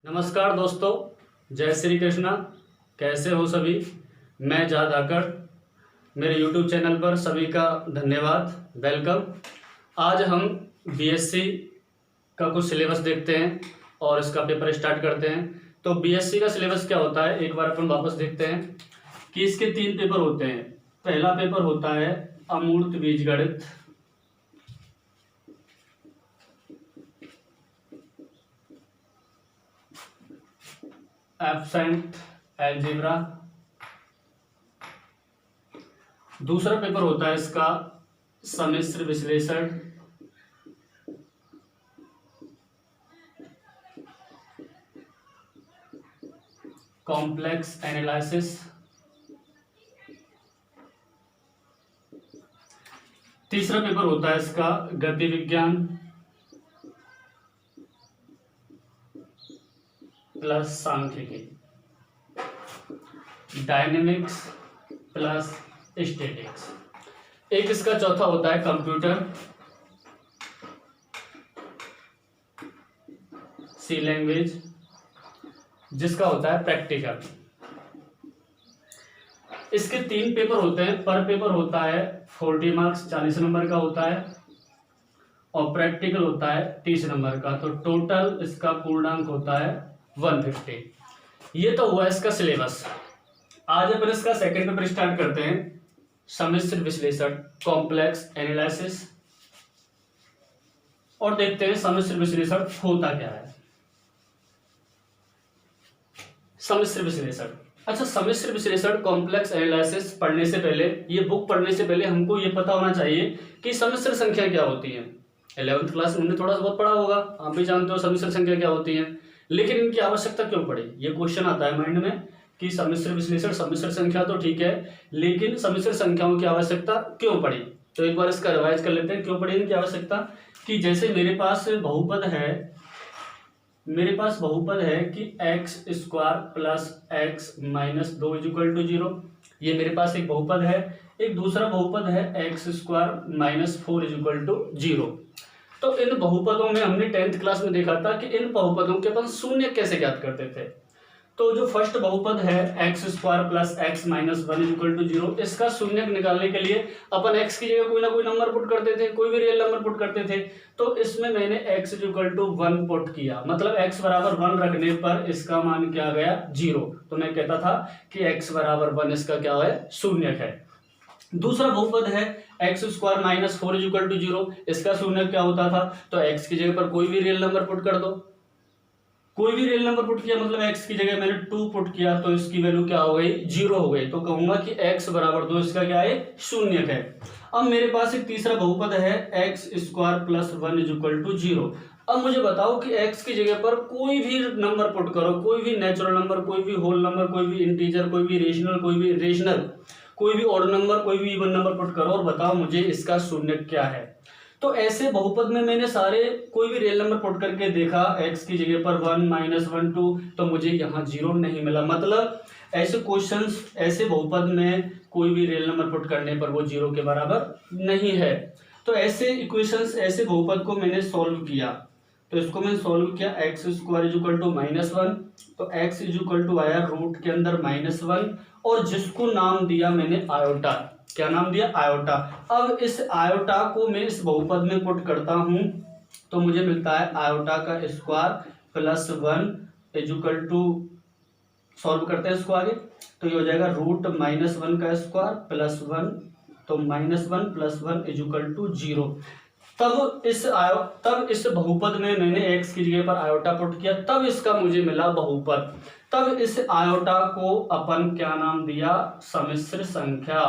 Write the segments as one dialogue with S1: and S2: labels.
S1: नमस्कार दोस्तों, जय श्री कृष्णा। कैसे हो सभी? मैं जाद आकर, मेरे YouTube चैनल पर सभी का धन्यवाद, वेलकम। आज हम बीएससी का कुछ सिलेबस देखते हैं और इसका पेपर स्टार्ट करते हैं। तो बीएससी का सिलेबस क्या होता है, एक बार अपन वापस देखते हैं कि इसके 3 पेपर होते हैं। पहला पेपर होता है अमूर्त बीजगणित, एब्सेंट अलजेब्रा। दूसरा पेपर होता है इसका सम्मिश्र विश्लेषण, कॉम्प्लेक्स एनालिसिस। तीसरा पेपर होता है इसका गति विज्ञान प्लस सांख्यिकी, डायनेमिक्स प्लस स्टैटिक्स। एक इसका चौथा होता है कंप्यूटर, सी लैंग्वेज, जिसका होता है प्रैक्टिकल। इसके 3 पेपर होते हैं। पर पेपर होता है 40 मार्क्स, 40 नंबर का होता है, और प्रैक्टिकल होता है 30 नंबर का। तो टोटल इसका पूर्णांक होता है 150। ये तो हुआ इसका सिलेबस। आज अपन इसका सेकंड पेपर स्टार्ट करते हैं, सम्मिश्र विश्लेषण, कॉम्प्लेक्स एनालिसिस, और देखते हैं सम्मिश्र विश्लेषण होता क्या है। सम्मिश्र विश्लेषण, अच्छा, सम्मिश्र विश्लेषण कॉम्प्लेक्स एनालिसिस पढ़ने से पहले, ये बुक पढ़ने से पहले हमको ये पता होना चाहिए कि सम्मिश्र संख्या क्या होती है। 11th क्लास में हमने थोड़ा बहुत पढ़ा होगा, आप भी जानते हो सम्मिश्र संख्या क्या होती है, लेकिन इनकी आवश्यकता क्यों पड़ी? ये क्वेश्चन आता है माइंड में कि सम्मिश्र विश्लेषण, सम्मिश्र संख्या तो ठीक है, लेकिन सम्मिश्र संख्याओं की आवश्यकता क्यों पड़ी? तो एक बार इसका रिवाइज कर लेते हैं, क्यों पड़ी इनकी आवश्यकता। कि जैसे मेरे पास बहुपद है कि x square plus x minus 2 equal to 0। ये मेरे पास एक बहुपद है। एक दूसरा बहुपद है x square minus 4 equal to 0। तो इन बहुपदों में हमने 10th क्लास में देखा था कि इन बहुपदों के अपन शून्य कैसे ज्ञात करते थे। तो जो फर्स्ट बहुपद है x square plus x minus 1 equal to 0, इसका शून्य निकालने के लिए अपन x की जगह कोई ना कोई नंबर पुट करते थे, कोई भी रियल नंबर पुट करते थे। तो इसमें मैंने x इक्वल टू 1 पुट किया, मतलब x बराबर 1 रखने पर इसका मान क्या गया? 0। तो मैं कहता था कि x बराबर 1 इसका क्या है? शून्य है। दूसरा बहुपद है x square minus 4 equal to 0, इसका शून्य क्या होता था? तो x की जगह पर कोई भी रियल नंबर पुट कर दो। कोई भी रियल नंबर पुट किया, मतलब x की जगह मैंने 2 पुट किया, तो इसकी वैल्यू क्या हो गई? 0 हो गई। तो कहूंगा कि x बराबर 2 इसका क्या है? शून्य है। अब मेरे पास एक तीसरा बहुपद है x square plus 1 equal to 0। अब मुझे बताओ कि x की जगह पर कोई भी नंबर पुट करो, कोई भी नेचुरल नंबर, कोई भी होल नंबर, कोई भी इंटीजर, कोई भी रेशनल, कोई भी ऑड नंबर, कोई भी इवन नंबर पुट करो और बताओ मुझे इसका शून्य क्या है। तो ऐसे बहुपद में मैंने सारे कोई भी रियल नंबर पुट करके देखा, x की जगह पर 1 माइनस 1 2, तो मुझे यहाँ 0 नहीं मिला। मतलब ऐसे क्वेश्चंस, ऐसे बहुपद में कोई भी रियल नंबर पुट करने पर वो 0 के बराबर नहीं है। तो ऐसे इक्वेशंस, ऐसे बहुपद को मैंने सॉल्व किया। तो इसको मैंने सॉल्व किया, x square equal to minus 1, तो x इक्वल टू आया रूट के अंदर -1, और जिसको नाम दिया मैंने आयोटा। क्या नाम दिया? आयोटा। अब इस आयोटा को मैं इस बहुपद में पुट करता हूं, तो मुझे मिलता है आयोटा का square plus 1 equal to, solve करते हैं इसको आगे, तो ये हो जाएगा रूट -1 का स्क्वायर प्लस 1, तो -1 प्लस 1 इक्वल टू 0। तब इस बहुपद में मैंने x की जगह पर आयोटा पुट किया, तब इसका मुझे मिला बहुपद। तब इस आयोटा को अपन क्या नाम दिया? सम्मिश्र संख्या,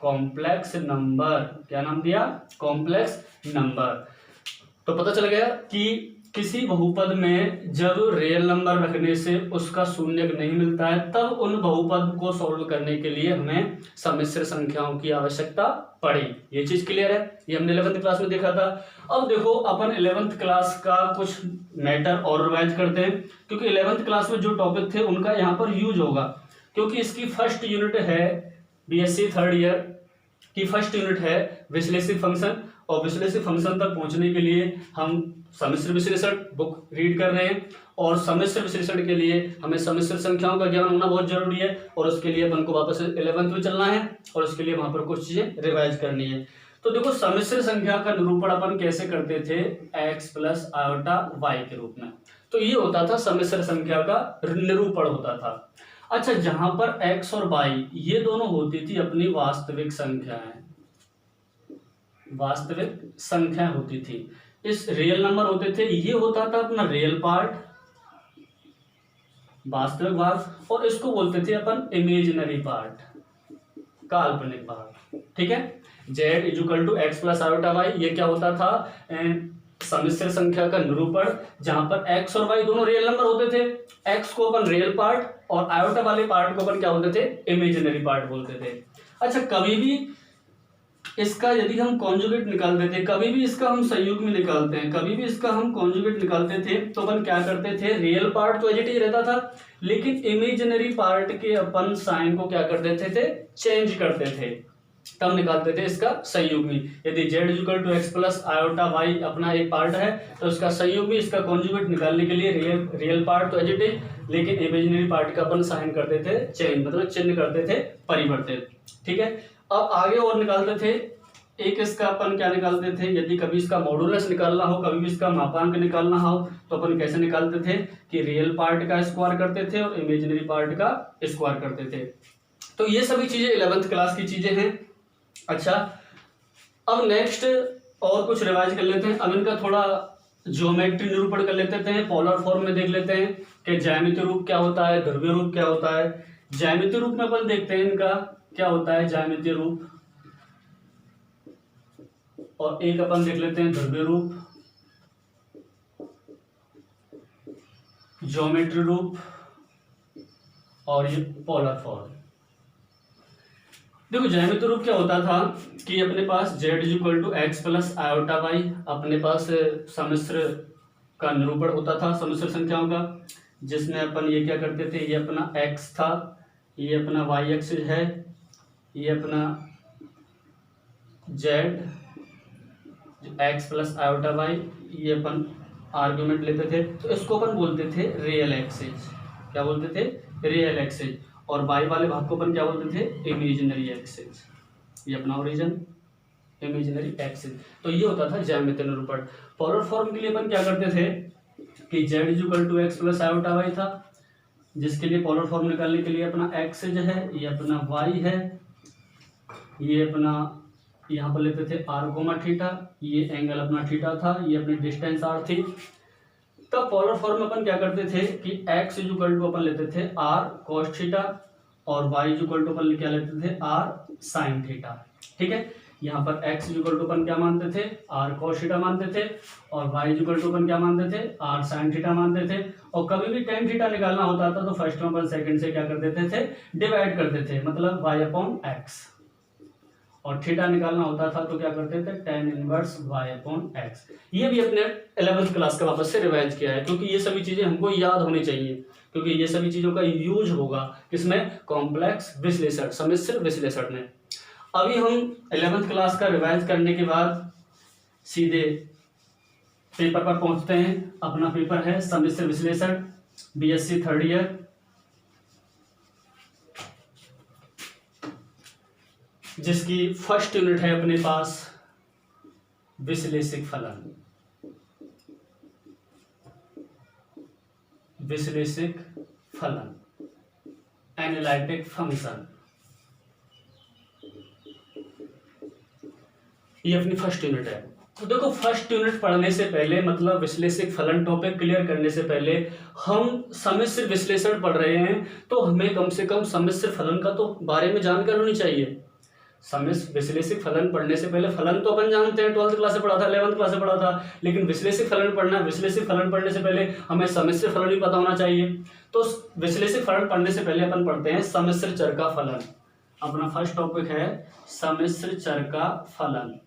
S1: कॉम्प्लेक्स नंबर। क्या नाम दिया? Complex number. तो पता चल गया कि किसी बहुपद में जब रियल नंबर रखने से उसका शून्य नहीं मिलता है, तब उन बहुपद को सॉल्व करने के लिए हमें सम्मिश्र संख्याओं की आवश्यकता पड़ी। ये चीज क्लियर है? ये हमने 11th क्लास में देखा था। अब देखो, अपन 11th क्लास का कुछ मैटर और रिवाइज करते हैं, क्योंकि 11th क्लास में जो टॉपिक थे उनका यहाँ पर यूज होगा, क्योंकि इसकी फर्स्ट यूनिट है बीएससी 3rd ईयर की फर्स्ट यूनिट है विश्लेषित फंक्शन, और विश्लेषित फंक्शन तक पहुंचने के लिए हम सम्मिश्र विश्लेषण बुक रीड कर रहे हैं, और सम्मिश्र विश्लेषण के लिए हमें सम्मिश्र संख्याओं का ज्ञान होना बहुत जरूरी है, और उसके लिए अपन को वापस 11th में चलना है, और उसके लिए वहां पर कुछ चीजें रिवाइज करनी है। तो देखो सम्मिश्र संख्या का निरूपण अपन कैसे करते थे, x प्लस आयोटा y के रूप में। तो ये होता था सम्मिश्र संख्या का निरूपण होता था। अच्छा, जहां पर x और y ये दोनों होती थी अपनी वास्तविक संख्याएं, वास्तविक संख्या होती थी, इस रियल नंबर होते थे, ये होता था अपना रियल पार्ट, वास्तविक भाग, और इसको बोलते थे अपन इमेजिनरी पार्ट, काल्पनिक भाग। ठीक है, z equal to x plus iota y, ये क्या होता था, सम्मिश्र संख्या का निरूपण, जहां पर x और y दोनों रियल नंबर होते थे, x को अपन रियल पार्ट और आयोटा वाले पार्ट को अपन क्या बोलते थे, इमेजिनरी पार्ट बोलते थे। अच्छा, कभी भी इसका यदि हम कॉन्जुगेट निकालते थे, कभी भी इसका हम संयुग्म निकालते हैं, कभी भी इसका हम कॉन्जुगेट निकालते थे, तो अपन क्या करते थे, रियल पार्ट तो एज इट इज रहता था, लेकिन इमेजिनरी पार्ट के अपन साइन को क्या कर देते थे, चेंज करते थे, तब निकालते थे इसका संयुग्मी। यदि z equal to x plus iota y अपना एक पार्ट है, तो इसका संयुग्मी, इसका कॉन्जुगेट निकालने के लिए रियल पार्ट तो एज इट इज, लेकिन इमेजिनरी पार्ट का अपन साइन करते थे चेंज, मतलब चिन्ह करते थे परिवर्तित। ठीक है, अब आगे और निकालते थे, एक इसका अपन क्या निकालते थे, यदि कभी इसका मॉडुलस निकालना हो, कभी भी इसका मापांक निकालना हो, तो अपन कैसे निकालते थे कि रियल पार्ट का स्क्वायर करते थे और इमेजिनरी पार्ट का स्क्वायर करते थे। तो ये सभी चीजें 11th क्लास की चीजें हैं। अच्छा, अब नेक्स्ट और कुछ रिवाइज कर लेते हैं। अब इनका थोड़ा ज्योमेट्री निरूपण कर लेते हैं, पोलर फॉर्म में देख लेते हैं कि ज्यामितीय रूप क्या होता है, ध्रुवीय रूप क्या होता है। ज्यामितीय रूप में अपन देखते हैं इनका क्या होता है, ज्यामितीय रूप, और एक अपन देख लेते हैं ध्रुवीय रूप, ज्योमेट्री रूप, और ये पोलर फॉर्म। देखो, ज्यामितीय रूप क्या होता था कि अपने पास z equal to x plus iota y, अपने पास सम्मिश्र का निरूपण होता था सम्मिश्र संख्याओं का, जिसमें अपन ये क्या करते थे, ये अपना x था, ये अपना y एक्सिस है, ये अपना z x plus iota y, ये अपन आर्गुमेंट लेते थे, तो इसको अपन बोलते थे रियल एक्सिस। क्या बोलते थे, रियल एक्सिस। और y वाले भाग को अपन क्या बोलते थे, इमेजिनरी एक्सिस। ये अपना ओरिजिन, इमेजिनरी एक्सिस। तो ये होता था ज्यामितीय निरूपण। पोलर फॉर्म के लिए अपन क्या करते थे कि z equal to x plus iota y था, जिसके लिए पोलर फॉर्म निकालने के लिए अपना x है, ये अपना y है, ये अपना यहाँ पर लेते थे r कोमा थीटा, ये एंगल अपना थीटा था, ये अपनी डिस्टेंस r थी। तब पोलर फॉर्म में अपन क्या करते थे कि x इक्वल टू अपन लेते थे r cos थीटा, और y इक्वल टू अपन क्या लेते थे, r sin थीटा। ठीक है, यहाँ पर x इक्वल टू अपन क्या मानते थे, r cos थीटा मानते थे, और y इक्वल टू अपन क्या मानते थे, r sin थीटा मानते थे। और कभी भी tan थीटा निकालना होता था तो फर्स्ट में अपन सेकंड से क्या कर देते थे, डिवाइड कर देते थे, मतलब y अपॉन x। और थीटा निकालना होता था तो क्या करते थे, tan inverse y upon x। ये भी अपने 11th क्लास का वापस से रिवाइज किया है, क्योंकि ये सभी चीजें हमको याद होनी चाहिए, क्योंकि ये सभी चीजों का यूज होगा किसमें, कॉम्प्लेक्स विश्लेषण, सम्मिश्र विश्लेषण में। अभी हम 11th क्लास का रिवाइज करने के बाद सीधे पेपर पर पहुंचते हैं। अपना पेपर है सम्मिश्र विश्लेषण, BSc 3rd ईयर, जिसकी फर्स्ट यूनिट है अपने पास विश्लेषिक फलन। विश्लेषिक फलन, एनालिटिक फंक्शन, ये अपनी फर्स्ट यूनिट है। तो देखो, फर्स्ट यूनिट पढ़ने से पहले, मतलब विश्लेषिक फलन टॉपिक क्लियर करने से पहले, हम सम्मिश्र विश्लेषण पढ़ रहे हैं, तो हमें कम से कम सम्मिश्र फलन का तो बारे में जानकारी होनी चाहिए। सम्मिश्र विश्लेषिक फलन पढ़ने से पहले, फलन तो अपन जानते हैं, 12th क्लास से पढ़ा था, 11th क्लास से पढ़ा था, लेकिन विश्लेषिक फलन पढ़ना है। विश्लेषिक फलन पढ़ने से पहले हमें सम्मिश्र फलन भी पता होना चाहिए। तो विश्लेषिक फलन पढ़ने से पहले अपन पढ़ते हैं सम्मिश्र चर का फलन। अपना फर्स्ट टॉपिक है सम्मिश्र चर का फलन।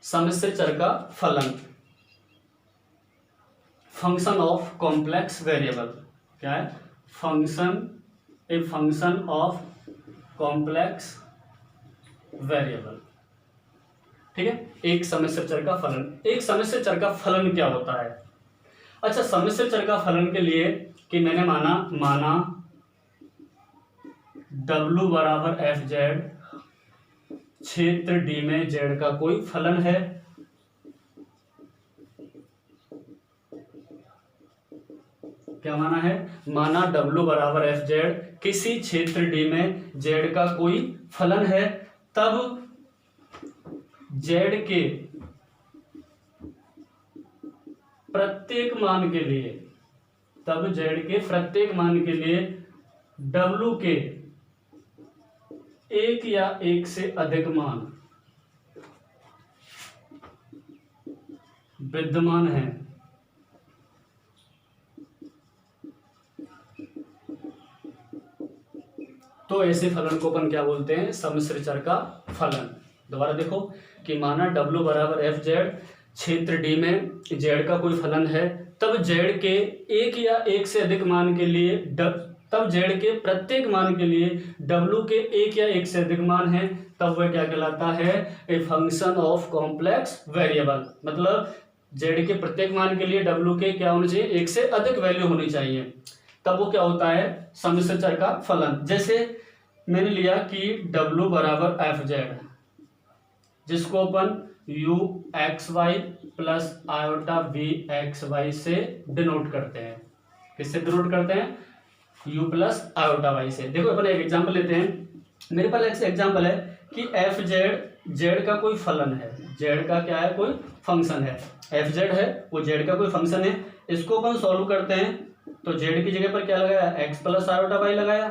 S1: सम्मिश्र चर का फलन, फंक्शन ऑफ कॉम्प्लेक्स वेरिएबल। क्या है, function, a function of complex variable. ठीक है, एक सम्मिश्र चर का फलन। एक सम्मिश्र चर का फलन क्या होता है? अच्छा, सम्मिश्र चर का फलन के लिए कि मैंने माना W बराबर एफ जेड, क्षेत्र डी में जेड का कोई फलन है, क्या माना है? माना W बराबर एफ जेड किसी क्षेत्र डी में जेड का कोई फलन है, तब जेड के प्रत्येक मान के लिए, तब जेड के प्रत्येक मान के लिए W के एक या एक से अधिक मान विद्यमान है। तो ऐसे फलन को अपन क्या बोलते हैं? सम्मिश्र चर का फलन। दोबारा देखो कि माना W बराबर एफ जेड, क्षेत्र डी में जेड का कोई फलन है, तब जेड के एक या एक से अधिक मान के लिए तब जेड के प्रत्येक मान के लिए W के एक या एक से अधिक मान है, तब वह क्या कहलाता है? A function of complex variable. मतलब जेड के प्रत्येक मान के लिए W के क्या होना चाहिए? एक से अधिक वैल्यू होनी चाहिए, तब वो क्या होता है? सम्मिश्र चर का फलन। जैसे मैंने लिया कि W बराबर एफ जेड, जिसको अपन u x y plus iota v x y से डिनोट करते हैं। किससे डिनोट करते हैं? u प्लस आयोटा वाई से। देखो अपन एक एग्जांपल लेते हैं। मेरे पास एक एग्जांपल है कि एफ जेड जेड का कोई फलन है, जेड का क्या है? कोई फंक्शन है। एफ जेड है, वो जेड का कोई फंक्शन है। इसको अपन सॉल्व करते हैं तो जेड की जगह पर क्या लगाया? एक्स प्लस आयोटा वाई लगाया,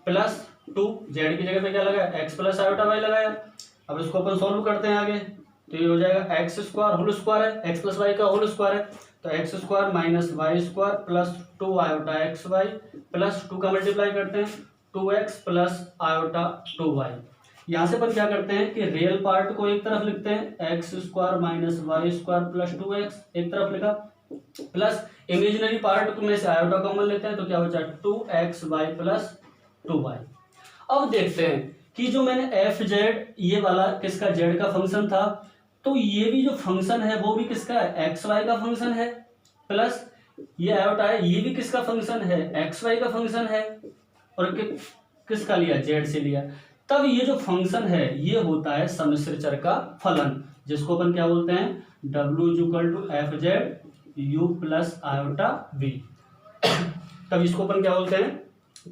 S1: प्लस 2 जेड की जगह पे क्या लगाया? एक्स प्लस आयोटा वाई लगाया। अब इसको अपन सॉल्व करते हैं आगे, तो ये हो जाएगा एक्स स्क्वायर होल स्क्वायर है, एक्स प्लस वाई का होल स्क्वायर है, तो x square minus y square plus 2 iota x y plus 2 का मल्टीप्लाई करते हैं 2x प्लस आयोटा 2y। यहाँ से अपन क्या करते हैं कि रियल पार्ट को एक तरफ लिखते हैं, x square minus y square plus 2x एक तरफ लिखा, प्लस इमेजिनरी पार्ट में से आयोटा कॉमन लेते हैं तो क्या हो जाए? 2xy plus 2y। अब देखते हैं कि जो मैंने एफ जेड ये वाला किसका? जेड का फंक्शन था, तो ये भी जो फंक्शन है वो भी किसका है? एक्स वाई का फंक्शन है, प्लस ये आयोटा है, ये भी किसका फंक्शन है? एक्स वाई का फंक्शन है, और किसका लिया? जेड से लिया। तब ये जो फंक्शन है ये होता है सम्मिश्र चर का फलन, जिसको अपन क्या बोलते हैं? W equal to f z u plus iota v. तब इसको अपन क्या बोलते हैं?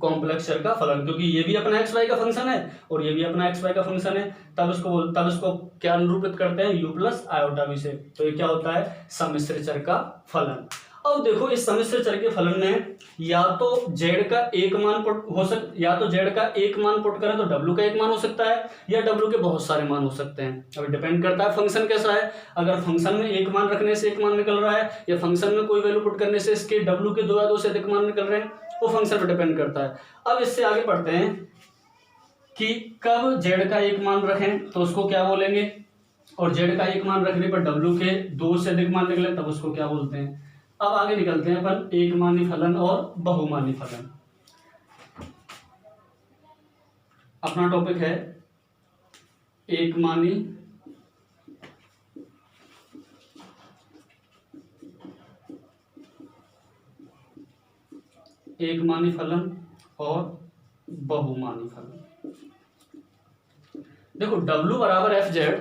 S1: कॉम्प्लेक्स चर का फलन, क्योंकि ये भी अपना एक्स वाई का फंक्शन है और ये भी अपना एक्स वाई का फंक्शन है। तब इसको क्या निरूपित करते हैं? u प्लस आयोटा वी से। तो ये क्या होता है? सम्मिश्र चर का फलन। अब देखो इस सम्मिश्र चर के फलन में या तो जेड का एक मान पुट हो सकता, या तो जेड का एक मान पुट करें तो W का एक मान हो सकता है, या W के बहुत सारे मान हो सकते हैं। अब डिपेंड करता है फंक्शन कैसा है। अगर फंक्शन में एक मान रखने से एक मान निकल रहा है, या फंक्शन में कोई वैल्यू पुट करने से इसके W के 2 या 2 से अधिक मान निकल रहे हैं, वो फंक्शन पर डिपेंड करता है। अब इससे आगे बढ़ते हैं कि कब जेड का एक मान रखें तो उसको क्या बोलेंगे, और जेड का एक मान रखने पर W के 2 से अधिक मान निकले तब उसको क्या बोलते हैं। अब आगे निकलते हैं अपन एकमानी फलन और बहुमानी फलन। अपना टॉपिक है एकमानी फलन और बहुमानी फलन। देखो W बराबर एफ जेड,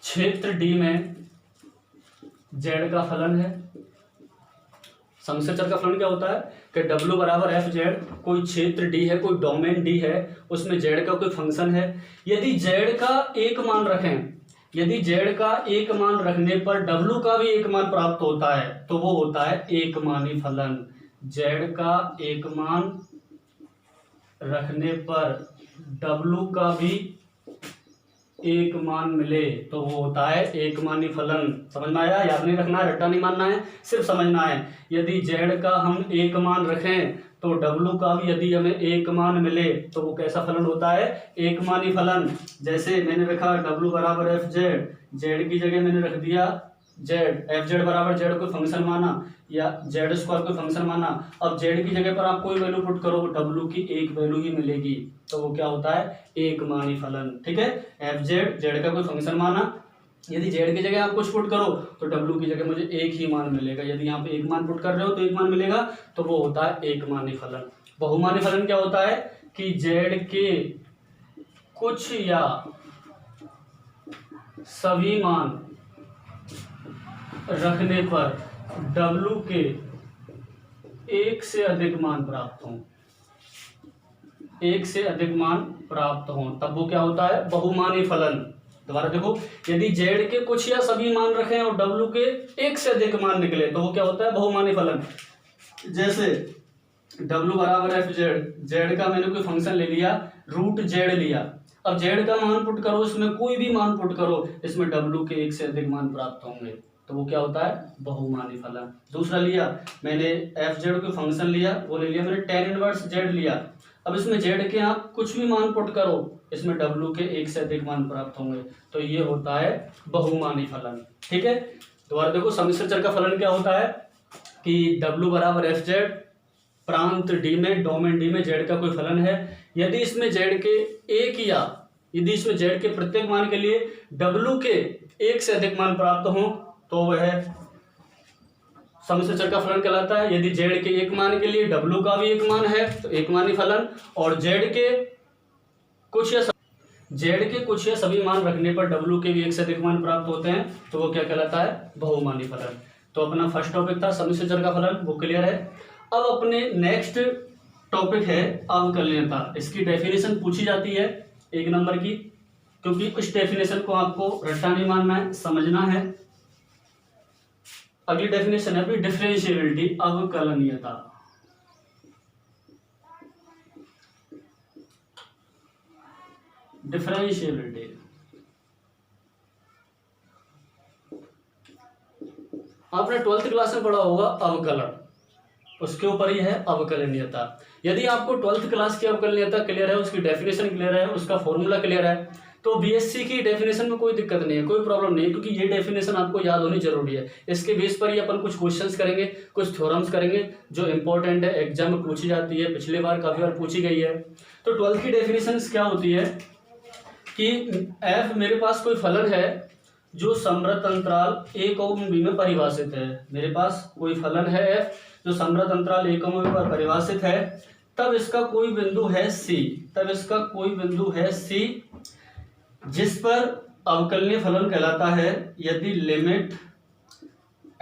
S1: क्षेत्र डी में जेड का फलन है। सम्मिश्र चर का फलन क्या होता है कि W बराबर एफ जेड, कोई क्षेत्र डी है, कोई डोमेन डी है, उसमें जेड का कोई फंक्शन है। यदि जेड का एक मान रखें, यदि जेड का एक मान रखने पर W का भी एक मान प्राप्त होता है तो वो होता है एकमानी फलन। जेड का एक मान रखने पर W का भी एक मान मिले तो वो होता है एकमानी फलन। समझ में आया? याद नहीं रखना है, रट्टा नहीं मानना है, सिर्फ समझना है। यदि जेड का हम एक मान रखें तो W का भी यदि हमें एक मान मिले तो वो कैसा फलन होता है? एकमानी फलन। जैसे मैंने रखा W बराबर एफ जेड, जेड की जगह मैंने रख दिया जेड, एफ जेड बराबर जेड कोई फंक्शन माना या जेड स्क्वायर कोई फंक्शन माना। अब जेड की जगह पर आप कोई वैल्यू पुट करो, डब्ल्यू की एक वैल्यू ही मिलेगी, तो वो क्या होता है, एक मानी फलन। ठीक है, एफ जेड, जेड का कोई फंक्शन माना, यदि जेड की जगह आप कुछ पुट करो तो डब्ल्यू की जगह मुझे एक ही मान मिलेगा। यदि यहाँ पे एक मान पुट कर रहे हो तो एक मान मिलेगा, तो वो होता है एक मानी फलन। बहुमानी फलन क्या होता है कि जेड के कुछ या सभी मान रखने पर डब्ल्यू के एक से अधिक मान प्राप्त हों, एक से अधिक मान प्राप्त हों, तब वो क्या होता है, बहुमानी फलन। दोबारा देखो, यदि जेड के कुछ या सभी मान रखें और डब्ल्यू के एक से अधिक मान निकले तो वो क्या होता है, बहुमानी फलन। जैसे डब्ल्यू बराबर एफ जेड, जेड का मैंने कोई फंक्शन ले लिया, रूट जेड लिया, अब जेड का मान पुट करो, इसमें कोई भी मान पुट करो, इसमें डब्ल्यू के एक से अधिक मान प्राप्त होंगे, तो वो क्या होता है, बहुमानी फलन। दूसरा लिया मैंने एफ जेड कोई फंक्शन लिया, वो ले लिया मैंने टेन इनवर्स जेड लिया, अब इसमें जेड के आप कुछ भी मान पुट करो, इसमें डब्ल्यू के एक से अधिक मान प्राप्त होंगे, तो ये होता है बहुमानी फलन। ठीक है, दोबारा देखो, सम्मिश्र चर का फलन क्या होता है कि डब्ल्यू बराबर एफ जेड, प्रांत डी में डोमेन डी में जेड का कोई फलन है, यदि इसमें जेड के एक या यदि इसमें जेड के प्रत्येक मान के लिए डब्ल्यू के एक से अधिक मान प्राप्त हों तो वह सम्मिश्र चर का फलन कहलाता है। यदि जेड के एक मान के लिए डब्ल्यू का भी एक मान है तो एक मानी फलन, और जेड के कुछ या सभी मान रखने पर डब्ल्यू के भी एक से अधिक मान प्राप्त होते हैं तो वो क्या कहलाता है, बहुमानी फलन। तो अपना फर्स्ट टॉपिक था सम्मिश्र चर का फलन, वो क्लियर है। अब अपने नेक्स्ट टॉपिक है अवकलनीयता। इसकी डेफिनेशन पूछी जाती है 1 नंबर की, क्योंकि इस डेफिनेशन को आपको रट्टा नहीं मानना है, समझना है। अगली डेफिनेशन है डिफरेंशिएबिलिटी, अवकलनीयता। डिफरेंशिएबिलिटी आपने 12th क्लास में पढ़ा होगा अवकलन, उसके ऊपर ही है अवकलनीयता। यदि आपको 12th क्लास की अवकलनीयता क्लियर है, उसकी डेफिनेशन क्लियर है, उसका फॉर्मूला क्लियर है, तो बीएससी की डेफिनेशन में कोई दिक्कत नहीं है, कोई प्रॉब्लम नहीं है, क्योंकि ये डेफिनेशन आपको याद होनी जरूरी है। इसके बेस पर ही अपन कुछ क्वेश्चंस करेंगे, कुछ थ्योरम्स करेंगे जो इंपॉर्टेंट है, एग्जाम में पूछी जाती है, पिछले बार काफी बार पूछी गई है। तो 12th की डेफिनेशन क्या होती है कि एफ मेरे पास कोई फलन है जो समृत अंतराल a और b में परिभाषित है। मेरे पास कोई फलन है एफ जो समृत अंतराल a और b पर परिभाषित है, तब इसका कोई बिंदु है c, जिस पर अवकलनीय फलन कहलाता है यदि limit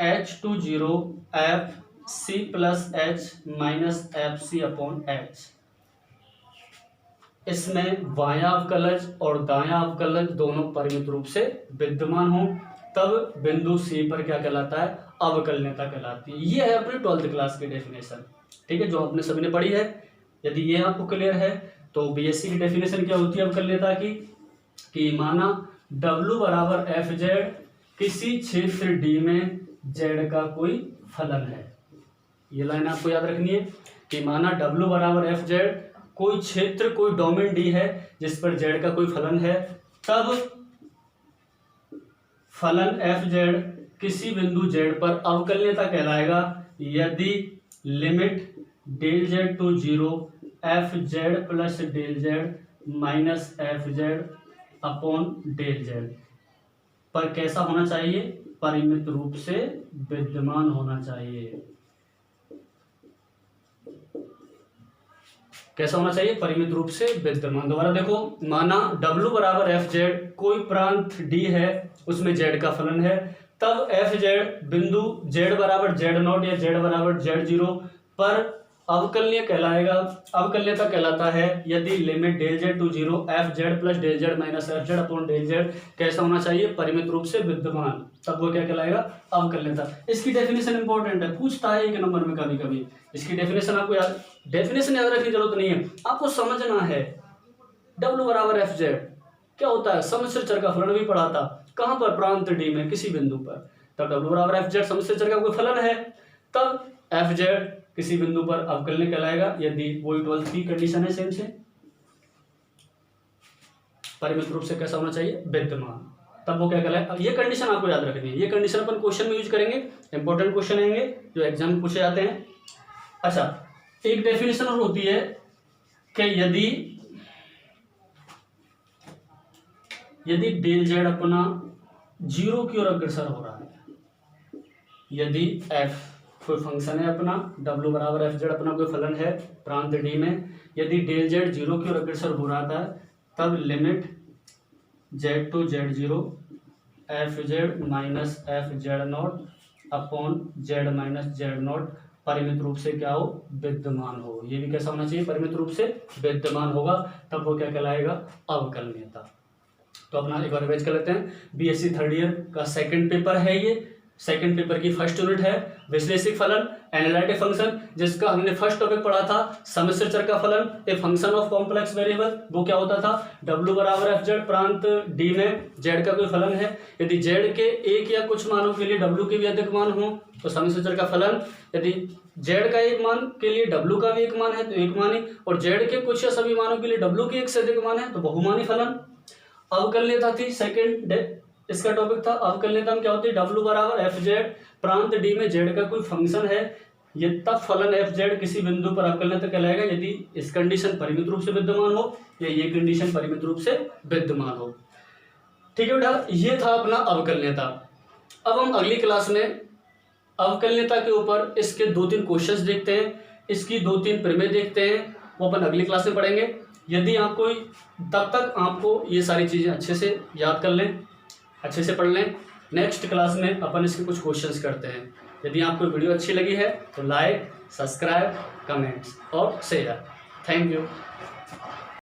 S1: h to 0 f c plus h minus f c upon h, इसमें बायां अवकलज और दायां अवकलज दोनों परिमित रूप से विद्यमान हो, तब बिंदु C पर क्या कहलाता है, अवकलनीयता कहलाती है। ये है अपनी 12th क्लास की डेफिनेशन। ठीक है, जो आपने सभी ने पढ़ी है। यदि ये आपको क्लियर है तो बीएससी की डेफिनेशन क्या होती है अवकलनीयता की, कि माना W बराबर एफ जेड किसी क्षेत्र D में Z का कोई फलन है। ये लाइन आपको याद रखनी है कि माना W बराबर एफ जेड, कोई क्षेत्र कोई डोमेन डी है जिस पर जेड का कोई फलन है, तब फलन एफ जेड किसी बिंदु जेड पर अवकलनीयता कहलाएगा यदि limit del z to 0 f z plus del z minus f z upon del z पर कैसा होना चाहिए, परिमित रूप से विद्यमान होना चाहिए। कैसा होना चाहिए, परिमित रूप से विद्यमान। दोबारा देखो, माना W बराबर एफ जेड, कोई प्रांत D है उसमें Z का फलन है, तब एफ जेड बिंदु Z बराबर Z0 या Z बराबर Z0 पर अवकलनीय कहलाएगा। अवकलनीयता कहलाता है यदि limit del z to 0 f z plus del z minus f z upon del z कैसा होना चाहिए, परिमित रूप से विद्यमान, तब वो क्या कहलाएगा, अवकलनीयता। इसकी डेफिनेशन इंपॉर्टेंट है, पूछता है 1 नंबर में कभी कभी। इसकी डेफिनेशन आपको डेफिनेशन याद रखने की जरूरत नहीं है, आपको समझना है। W बराबर एफ जेड क्या होता है, सम्मिश्र चर का फलन भी पढ़ा था, कहां पर, प्रांत D में किसी बिंदु पर। तब W बराबर एफ जेड सम्मिश्र चर का कोई फलन है, तब एफ जेड किसी बिंदु पर अवकलनीय कहलाएगा यदि वही 12th की कंडीशन है सेम से, परिमित रूप से कैसा होना चाहिए, विद्यमान, तब वो क्या कहलाएगा। ये कंडीशन आपको याद रखनी है, ये कंडीशन अपन क्वेश्चन में यूज करेंगे, इंपॉर्टेंट क्वेश्चन आएंगे जो एग्जाम में पूछे जाते हैं। अच्छा, एक डेफिनेशन और होती है कि यदि डेल जेड अपना 0 की ओर अग्रसर हो रहा है, यदि एफ कोई फंक्शन है अपना, w बराबर एफ जेड अपना कोई फलन है प्रांत डी में, यदि डेल जेड 0 की ओर अग्रसर हो रहा था, तब limit z to z 0 f z minus f z naught upon z minus z naught परिमित रूप से क्या हो, विद्यमान हो। ये भी कैसा होना चाहिए, परिमित रूप से विद्यमान होगा, तब वो क्या कहलाएगा, अवकलनीयता। तो अपना एक बार रिवाइज कर लेते हैं। बीएससी थर्ड ईयर का सेकंड पेपर है, ये सेकंड पेपर की फर्स्ट यूनिट है विश्लेषिक फलन एनालिटिक फंक्शन, जिसका हमने फर्स्ट टॉपिक पढ़ा था सम्मिश्र चर का फलन, a function of complex variable. वो क्या होता था, w बराबर एफ जेड प्रांत डी में जेड का कोई फलन है, यदि जेड के एक या कुछ मानों के लिए w के भी अधिक मान हो तो सम्मिश्र चर का फलन, यदि जेड का एक मान के लिए w का भी एक मान है तो एक मानी, और जेड के कुछ या सभी मानों के लिए w के एक से अधिक मान है तो बहुमानी फलन। अवकलनीयता थी सेकेंड इसका टॉपिक था। अवकलनीयता में क्या होती है, w बराबर एफ जेड प्रांत डी में जेड का कोई फंक्शन है, ये तब फलन एफ जेड किसी बिंदु पर अवकलनीयता कहलाएगा यदि इस कंडीशन परिमित रूप से विद्यमान हो या ये कंडीशन परिमित रूप से विद्यमान हो। ठीक है बेटा, ये था अपना अवकलनीयता। अब हम अगली क्लास में अवकलनीयता के ऊपर इसके 2-3 क्वेश्चंस देखते हैं, इसकी 2-3 प्रमेय देखते हैं, वो अपन अगली क्लास में पढ़ेंगे। यदि आपको तब तक आपको ये सारी चीज़ें अच्छे से याद कर लें, अच्छे से पढ़ लें। नेक्स्ट क्लास में अपन इसके कुछ क्वेश्चंस करते हैं। यदि आपको वीडियो अच्छी लगी है तो लाइक, सब्सक्राइब, कमेंट्स और शेयर। Thank you.